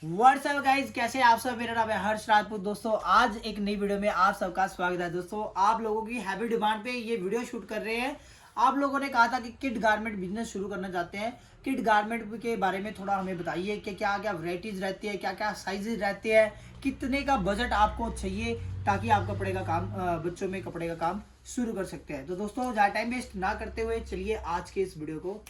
WhatsApp guys, कैसे आप सब। मेरा नाम है हर्ष राजपूत। दोस्तों आज एक नई वीडियो में आप सबका स्वागत है। दोस्तों आप लोगों की हैवी डिमांड पे ये वीडियो शूट कर रहे हैं। आप लोगों ने कहा था कि किड गारमेंट बिजनेस शुरू करना चाहते हैं। किड गारमेंट के बारे में थोड़ा हमें बताइए कि क्या क्या वैरायटीज रहती है, क्या क्या साइजेज रहते हैं, कितने का बजट आपको चाहिए ताकि आप कपड़े का काम बच्चों में कपड़े का काम शुरू कर सकते हैं। तो दोस्तों ज़्यादा टाइम वेस्ट ना करते हुए चलिए आज के इस वीडियो को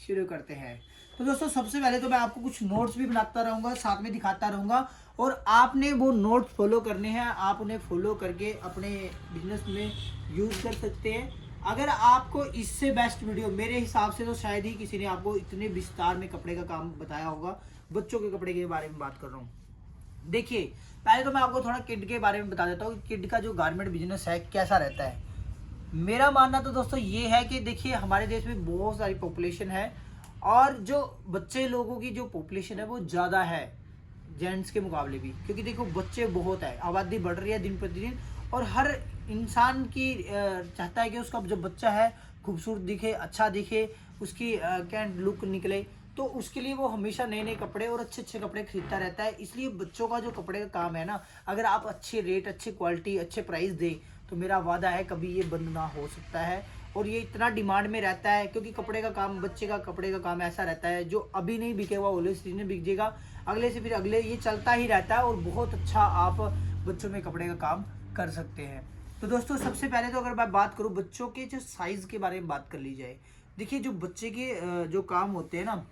शुरू करते हैं। तो दोस्तों सबसे पहले तो मैं आपको कुछ नोट्स भी बनाता रहूँगा, साथ में दिखाता रहूँगा और आपने वो नोट्स फॉलो करने हैं। आप उन्हें फॉलो करके अपने बिजनेस में यूज़ कर सकते हैं। अगर आपको इससे बेस्ट वीडियो मेरे हिसाब से तो शायद ही किसी ने आपको इतने विस्तार में कपड़े का काम बताया होगा। बच्चों के कपड़े के बारे में बात कर रहा हूँ। देखिए पहले तो मैं आपको थोड़ा किड के बारे में बता देता हूँ कि किड का जो गारमेंट बिजनेस है कैसा रहता है। मेरा मानना तो दोस्तों ये है कि देखिए हमारे देश में बहुत सारी पॉपुलेशन है और जो बच्चे लोगों की जो पॉपुलेशन है वो ज़्यादा है जेंट्स के मुकाबले भी, क्योंकि देखो बच्चे बहुत है, आबादी बढ़ रही है दिन प्रतिदिन और हर इंसान की चाहता है कि उसका जो बच्चा है खूबसूरत दिखे, अच्छा दिखे, उसकी कैंड लुक निकले। तो उसके लिए वो हमेशा नए नए कपड़े और अच्छे अच्छे कपड़े खरीदता रहता है। इसलिए बच्चों का जो कपड़े का काम है ना, अगर आप अच्छे रेट, अच्छी क्वालिटी, अच्छे प्राइस दें तो मेरा वादा है कभी ये बंद ना हो सकता है। और ये इतना डिमांड में रहता है क्योंकि कपड़े का काम, बच्चे का कपड़े का काम ऐसा रहता है जो अभी नहीं बिकेगा वो सीजन बिक जाएगा, अगले से फिर अगले, ये चलता ही रहता है और बहुत अच्छा आप बच्चों में कपड़े का काम कर सकते हैं। तो दोस्तों सबसे पहले तो अगर मैं बात करूँ बच्चों के जो साइज़ के बारे में बात कर ली जाए। देखिए जो बच्चे के जो काम होते हैं ना,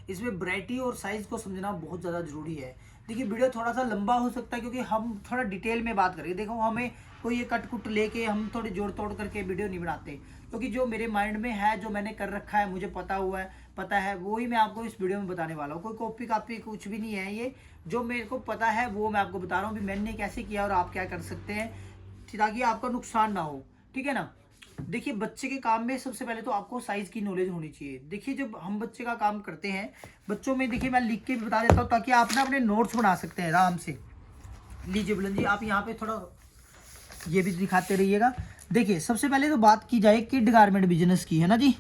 इसमें वैरायटी और साइज़ को समझना बहुत ज़्यादा ज़रूरी है। देखिए वीडियो थोड़ा सा लंबा हो सकता है क्योंकि हम थोड़ा डिटेल में बात करेंगे। देखो हमें कोई ये कट कुट लेके हम थोड़ी जोड़ तोड़ करके वीडियो नहीं बनाते, क्योंकि जो मेरे माइंड में है, जो मैंने कर रखा है, मुझे पता है वो ही मैं आपको इस वीडियो में बताने वाला हूँ। कोई कॉपी कापी कुछ भी नहीं है, ये जो मेरे को पता है वो मैं आपको बता रहा हूँ भी मैंने कैसे किया और आप क्या कर सकते हैं ताकि आपका नुकसान ना हो, ठीक है ना। देखिए बच्चे के काम में सबसे पहले तो आपको साइज की नॉलेज होनी चाहिए। देखिए जब हम बच्चे का काम करते हैं बच्चों में, देखिए मैं लिख के भी बता देता हूँ ताकि आप ना अपने नोट्स बना सकते हैं आराम से। लीजिए बुलंद जी, आप यहाँ पे थोड़ा ये भी दिखाते रहिएगा। देखिए सबसे पहले तो बात की जाए किड गारमेंट बिजनेस की, है ना जी।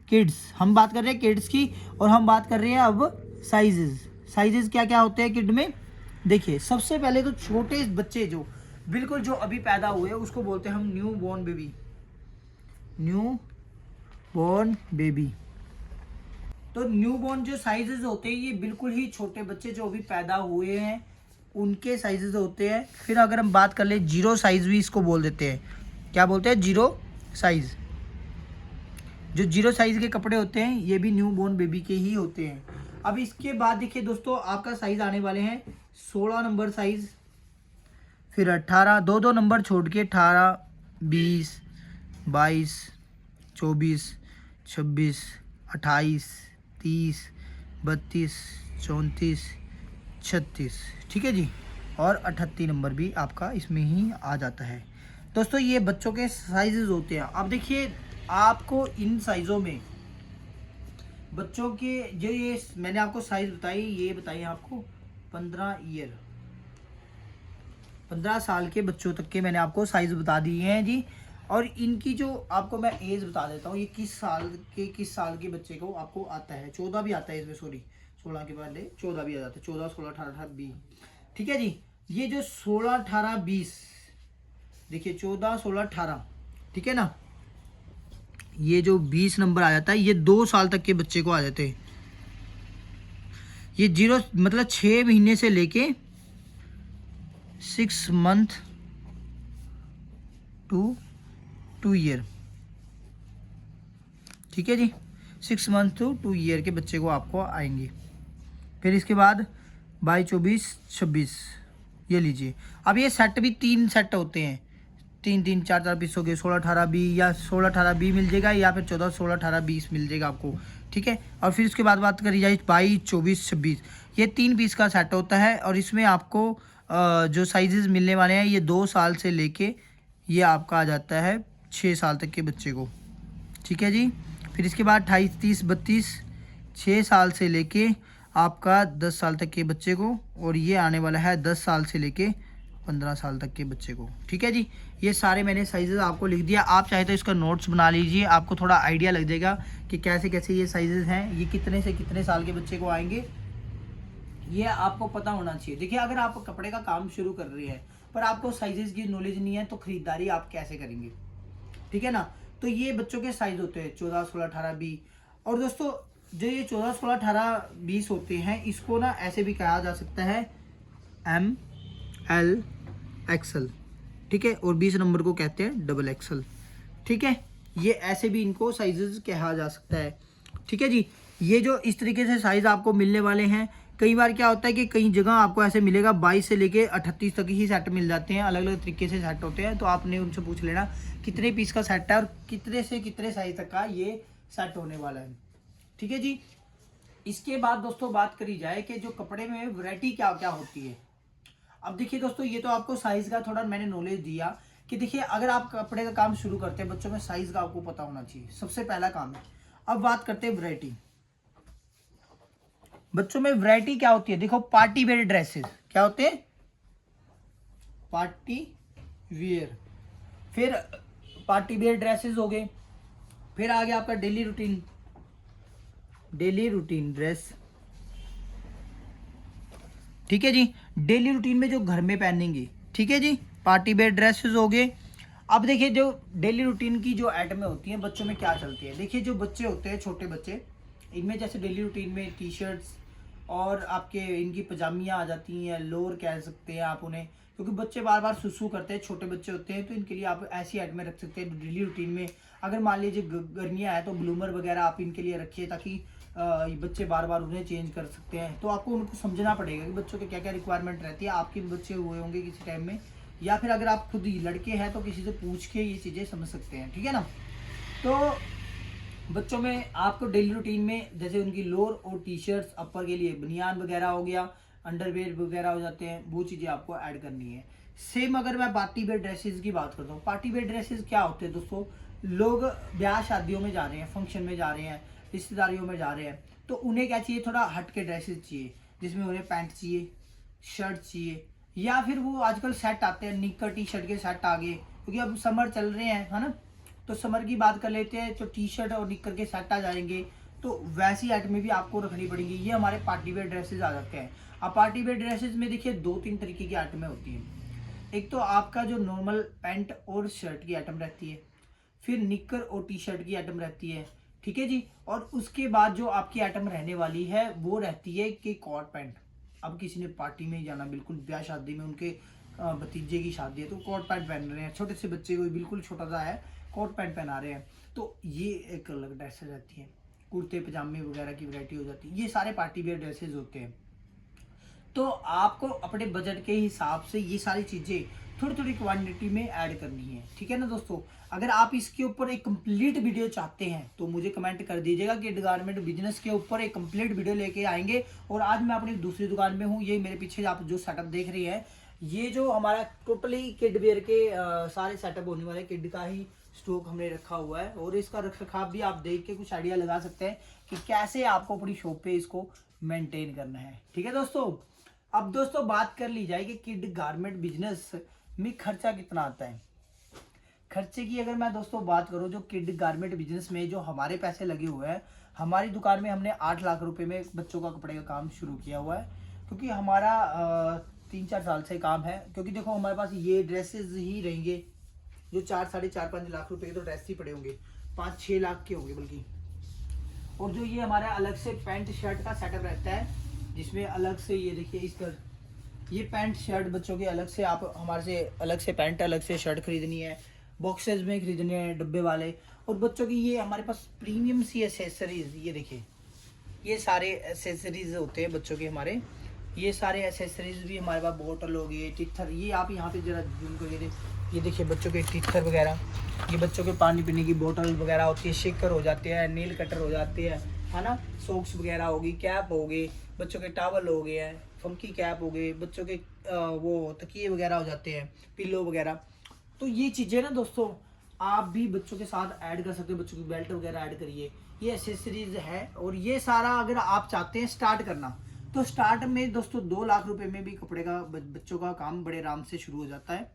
किड्स, हम बात कर रहे हैं किड्स की और हम बात कर रहे हैं अब साइजेस क्या क्या होते हैं किड में। देखिए सबसे पहले तो छोटे बच्चे जो बिल्कुल जो अभी पैदा हुए उसको बोलते हैं हम new born baby. New born baby, तो न्यू बॉर्न जो साइजेस होते हैं ये बिल्कुल ही छोटे बच्चे जो अभी पैदा हुए हैं उनके साइजेस होते हैं। फिर अगर हम बात कर ले जीरो साइज भी इसको बोल देते हैं। क्या बोलते हैं? Zero size. जो जीरो साइज के कपड़े होते हैं ये भी न्यू बॉर्न बेबी के ही होते हैं। अब इसके बाद देखिए दोस्तों आपका साइज आने वाले हैं 16 नंबर साइज, फिर 18, दो नंबर छोड़ के 18, 20, 22, 24, 26, 28, 30, 32, 34, 36, ठीक है जी। और 38 नंबर भी आपका इसमें ही आ जाता है। दोस्तों ये बच्चों के साइजेस होते हैं। अब देखिए आपको इन साइज़ों में बच्चों के जो ये मैंने आपको साइज़ बताई, ये बताइए आपको 15 साल के बच्चों तक के मैंने आपको साइज़ बता दिए हैं जी। और इनकी जो आपको मैं एज बता देता हूँ, ये किस साल के बच्चे को आपको आता है। 14 भी आता है इसमें, सॉरी 16 के बाद 14 भी आ जाता है। 14, 16, 18, 20, ठीक है जी। ये जो 16, 18, 20, देखिए 14, 16, 18, ठीक है ना। ये जो 20 नंबर आ जाता है ये 2 साल तक के बच्चे को आ जाते हैं। ये जीरो मतलब 6 महीने से लेके 6 मंथ टू 2 ईयर, ठीक है जी। 6 मंथ टू 2 ईयर के बच्चे को आपको आएंगे। फिर इसके बाद 22, 24, 26, ये लीजिए। अब ये सेट भी 3 सेट होते हैं, 3, 3, 4, 4 पीस हो गए। 16, 18, 20 या 16, 18, 20 मिल जाएगा या फिर 14, 16, 18, 20 मिल जाएगा आपको, ठीक है। और फिर उसके बाद बात करी जाए 22, 24, 26, ये 3 पीस का सेट होता है। और इसमें आपको जो साइजेस मिलने वाले हैं ये 2 साल से लेके ये आपका आ जाता है 6 साल तक के बच्चे को, ठीक है जी। फिर इसके बाद 28, 30, 32, 6 साल से लेके आपका 10 साल तक के बच्चे को। और ये आने वाला है 10 साल से लेके 15 साल तक के बच्चे को, ठीक है जी। ये सारे मैंने साइजेस आपको लिख दिया। आप चाहे तो इसका नोट्स बना लीजिए, आपको थोड़ा आइडिया लग जाएगा कि कैसे कैसे ये साइजेस हैं, ये कितने से कितने साल के बच्चे को आएंगे। ये आपको पता होना चाहिए। देखिए अगर आप कपड़े का काम शुरू कर रहे हैं पर आपको साइजेस की नॉलेज नहीं है तो खरीदारी आप कैसे करेंगे, ठीक है ना। तो ये बच्चों के साइज होते हैं 14, 16, 18, 20। और दोस्तों जो ये 14, 16, 18, 20 होते हैं इसको ना ऐसे भी कहा जा सकता है एम, एल, एक्सल, ठीक है। और 20 नंबर को कहते हैं डबल एक्सल, ठीक है। ये ऐसे भी इनको साइजेस कहा जा सकता है, ठीक है जी। ये जो इस तरीके से साइज आपको मिलने वाले हैं। कई बार क्या होता है कि कई जगह आपको ऐसे मिलेगा 22 से लेके 38 तक ही सेट मिल जाते हैं, अलग अलग तरीके से सेट होते हैं। तो आपने उनसे पूछ लेना कितने पीस का सेट है और कितने से कितने साइज तक का ये सेट होने वाला है, ठीक है जी। इसके बाद दोस्तों बात करी जाए कि जो कपड़े में वैरायटी क्या क्या होती है। अब देखिए दोस्तों ये तो आपको साइज का थोड़ा मैंने नॉलेज दिया कि देखिए अगर आप कपड़े का काम शुरू करते हैं बच्चों में साइज का आपको पता होना चाहिए, सबसे पहला काम है। अब बात करते हैं वैरायटी। बच्चों में वैरायटी क्या होती है, देखो पार्टी वेयर ड्रेसेस क्या होते हैं, पार्टी वियर। फिर पार्टी वेयर ड्रेसेस हो गए। फिर आ गया आपका daily routine, daily routine dress, ठीक है जी। डेली रूटीन में जो घर में पहनेंगे, ठीक है जी, पार्टी वेयर ड्रेसेस हो गए। अब देखिए जो डेली रूटीन की जो आइटमें होती हैं बच्चों में क्या चलती है। देखिए जो बच्चे होते हैं छोटे बच्चे, इनमें जैसे डेली रूटीन में टी शर्ट्स और आपके इनकी पजामियाँ आ जाती हैं, लोअर कह सकते हैं आप उन्हें, क्योंकि बच्चे बार बार सुसु करते हैं, छोटे बच्चे होते हैं। तो इनके लिए आप ऐसी आइटमें रख सकते हैं डेली रूटीन में। अगर मान लीजिए गर्मियाँ हैं तो ब्लूमर वगैरह आप इनके लिए रखिए ताकि बच्चे बार बार उन्हें चेंज कर सकते हैं। तो आपको उनको समझना पड़ेगा कि बच्चों के क्या क्या रिक्वायरमेंट रहती है। आपके बच्चे हुए होंगे किसी टाइम में, या फिर अगर आप खुद ही लड़के हैं तो किसी से पूछ के ये चीज़ें समझ सकते हैं, ठीक है ना। तो बच्चों में आपको डेली रूटीन में जैसे उनकी लोअर और टी शर्ट्स, अपर के लिए बनियान वगैरह हो गया, अंडरवेयर वगैरह हो जाते हैं, वो चीज़ें आपको ऐड करनी है। सेम अगर मैं पार्टी वेयर ड्रेसेस की बात करता हूँ, पार्टी वेयर ड्रेसेस क्या होते हैं दोस्तों, लोग ब्याह शादियों में जा रहे हैं, फंक्शन में जा रहे हैं, रिश्तेदारियों में जा रहे हैं, तो उन्हें क्या चाहिए, थोड़ा हट के ड्रेसेस चाहिए जिसमें उन्हें पैंट चाहिए, शर्ट चाहिए, या फिर वो आजकल सेट आते हैं, निक्कर टी शर्ट के सेट आ गए, क्योंकि अब समर चल रहे हैं, है ना। तो समर की बात कर लेते हैं तो टी शर्ट और निक्कर के सेट आ जाएंगे। तो वैसी आइटमें भी आपको रखनी पड़ेंगी। ये हमारे पार्टी वेयर ड्रेसेस आ जाते हैं। अब पार्टी वेयर ड्रेसेस में देखिए 2-3 तरीके की आइटमें होती हैं। एक तो आपका जो नॉर्मल पैंट और शर्ट की आइटम रहती है, फिर निक्कर और टी शर्ट की आइटम रहती है, ठीक है जी। और उसके बाद जो आपकी आइटम रहने वाली है वो रहती है कि कॉट पैंट। अब किसी ने पार्टी में जाना, बिल्कुल ब्याह शादी में, उनके भतीजे की शादी है तो कोट पैंट पहन रहे हैं, छोटे से बच्चे को बिल्कुल छोटा सा है कोट पैंट पहना रहे हैं, तो ये एक अलग ड्रेसेस रहती है। कुर्ते पजामे वगैरह की वैरायटी हो जाती है। ये सारे पार्टी वेयर ड्रेसेस होते हैं। तो आपको अपने बजट के हिसाब से ये सारी चीज़ें थोड़ी थोड़ी क्वांटिटी में ऐड करनी है, ठीक है ना दोस्तों। अगर आप इसके ऊपर एक कंप्लीट वीडियो चाहते हैं तो मुझे कमेंट कर दीजिएगा कि गारमेंट बिजनेस के ऊपर एक कंप्लीट वीडियो लेके आएंगे। और आज मैं अपनी दूसरी दुकान में हूँ। ये मेरे पीछे आप जो सेटअप देख रही हैं, ये जो हमारा टोटली किड वेयर के सारे सेटअप होने वाले किड का ही स्टॉक हमने रखा हुआ है। और इसका रख रखाव भी आप देख के कुछ आइडिया लगा सकते हैं कि कैसे आपको अपनी शॉप पे इसको मेंटेन करना है, ठीक है दोस्तों। अब दोस्तों बात कर ली जाए कि किड गारमेंट बिजनेस में खर्चा कितना आता है। खर्चे की अगर मैं दोस्तों बात करूं, जो किड गारमेंट बिजनेस में जो हमारे पैसे लगे हुए हैं, हमारी दुकान में हमने 8 लाख रुपए में बच्चों का कपड़े का काम शुरू किया हुआ है। क्योंकि हमारा 3-4 साल से काम है। क्योंकि देखो हमारे पास ये ड्रेसेस ही रहेंगे जो 4-4.5 लाख रुपए के तो ड्रेस ही पड़े होंगे, 5-6 लाख के होंगे बल्कि। और जो ये हमारा अलग से पैंट शर्ट का सेटअप रहता है, जिसमें अलग से ये देखिए इस पर ये पैंट शर्ट बच्चों के अलग से, आप हमारे से अलग से पैंट अलग से शर्ट खरीदनी है, बॉक्सेस में खरीदने हैं डब्बे वाले। और बच्चों की ये हमारे पास प्रीमियम सी एसेसरीज, ये देखिए ये सारे एसेसरीज होते हैं बच्चों के हमारे। ये सारे एसेसरीज भी हमारे पास, बोतल हो गई, टिथर, ये आप यहाँ पे जरा जूम करके ये देखिए बच्चों के टिथर वगैरह, ये बच्चों के पानी पीने की बोतल वगैरह होती है, शेकर हो जाते हैं, नील कटर हो जाते हैं, है ना, सॉक्स वगैरह होगी, कैप हो गई, बच्चों के टावल हो गए हैं, फंकी कैप हो गए, बच्चों के वो तकिए वगैरह हो जाते हैं, पिल्लो वगैरह। तो ये चीज़ें ना दोस्तों आप भी बच्चों के साथ ऐड कर सकते हो। बच्चों की बेल्ट वगैरह ऐड करिए, ये एसेसरीज है। और ये सारा अगर आप चाहते हैं स्टार्ट करना, तो स्टार्ट में दोस्तों 2 लाख रुपए में भी कपड़े का बच्चों का काम बड़े आराम से शुरू हो जाता है।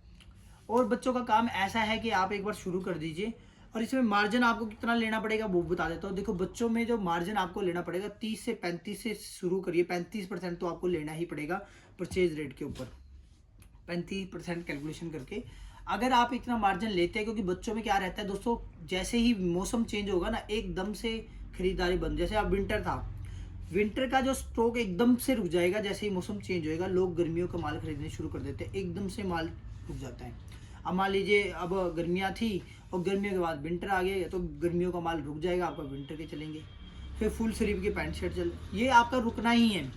और बच्चों का काम ऐसा है कि आप एक बार शुरू कर दीजिए, और इसमें मार्जिन आपको कितना लेना पड़ेगा वो बता देता हूँ। देखो बच्चों में जो मार्जिन आपको लेना पड़ेगा 30 से 35 से शुरू करिए, 35% तो आपको लेना ही पड़ेगा परचेज रेट के ऊपर, 35% कैलकुलेशन करके अगर आप इतना मार्जिन लेते हैं। क्योंकि बच्चों में क्या रहता है दोस्तों, जैसे ही मौसम चेंज होगा ना एकदम से खरीदारी बंद। जैसे अब विंटर था, विंटर का जो स्टॉक एकदम से रुक जाएगा जैसे ही मौसम चेंज होएगा। लोग गर्मियों का माल खरीदने शुरू कर देते हैं, एकदम से माल रुक जाता है। अब मान लीजिए अब गर्मियाँ थी और गर्मियों के बाद विंटर आ गया, तो गर्मियों का माल रुक जाएगा, आपका विंटर के चलेंगे। फिर फुल स्लीव के पैंट शर्ट चल, ये आपका रुकना ही है।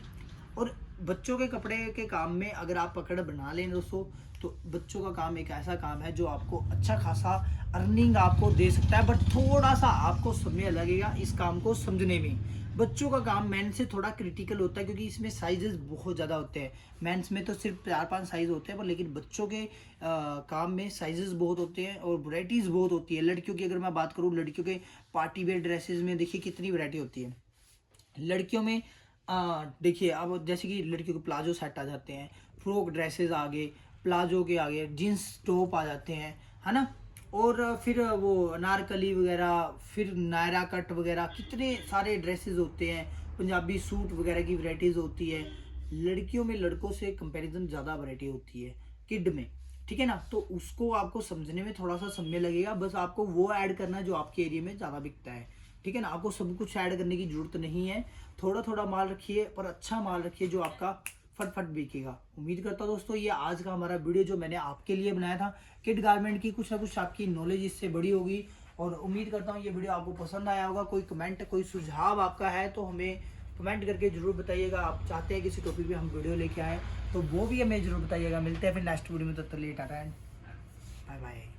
और बच्चों के कपड़े के काम में अगर आप पकड़ बना लें दोस्तों, तो बच्चों का काम एक ऐसा काम है जो आपको अच्छा खासा अर्निंग आपको दे सकता है। बट थोड़ा सा आपको समय लगेगा इस काम को समझने में। बच्चों का काम मेन से थोड़ा क्रिटिकल होता है क्योंकि इसमें साइजेस बहुत ज़्यादा होते हैं। मेंस में तो सिर्फ 4-5 साइज होते हैं, पर लेकिन बच्चों के काम में साइजेस बहुत होते हैं और वैराइटीज़ बहुत होती है। लड़कियों की अगर मैं बात करूँ, लड़कियों के पार्टी वेयर ड्रेसेस में देखिए कितनी वैरायटी होती है। लड़कियों में देखिए अब जैसे कि लड़कियों के प्लाजो सेट आ जाते हैं, फ्रॉक ड्रेसेस आ गए, प्लाजो के आगे जीन्स टॉप आ जाते हैं, है ना। और फिर वो अनारकली वगैरह, फिर नायरा कट वगैरह, कितने सारे ड्रेसेस होते हैं। पंजाबी सूट वगैरह की वैरायटीज़ होती है। लड़कियों में लड़कों से कंपैरिजन ज़्यादा वैरायटी होती है किड में, ठीक है ना। तो उसको आपको समझने में थोड़ा सा समय लगेगा। बस आपको वो ऐड करना है जो आपके एरिया में ज़्यादा बिकता है, ठीक है ना। आपको सब कुछ ऐड करने की जरूरत नहीं है। थोड़ा थोड़ा माल रखिए, पर अच्छा माल रखिए जो आपका फटफट बिकेगा। उम्मीद करता हूँ दोस्तों ये आज का हमारा वीडियो जो मैंने आपके लिए बनाया था किड गारमेंट की, कुछ ना कुछ आपकी नॉलेज इससे बड़ी होगी। और उम्मीद करता हूँ ये वीडियो आपको पसंद आया होगा। कोई कमेंट, कोई सुझाव आपका है तो हमें कमेंट करके जरूर बताइएगा। आप चाहते हैं किसी टॉपिक पे हम वीडियो लेके आए तो वो भी हमें जरूर बताइएगा। मिलते हैं फिर नेक्स्ट वीडियो में, तब तक के लिए टाटा एंड बाय बाय।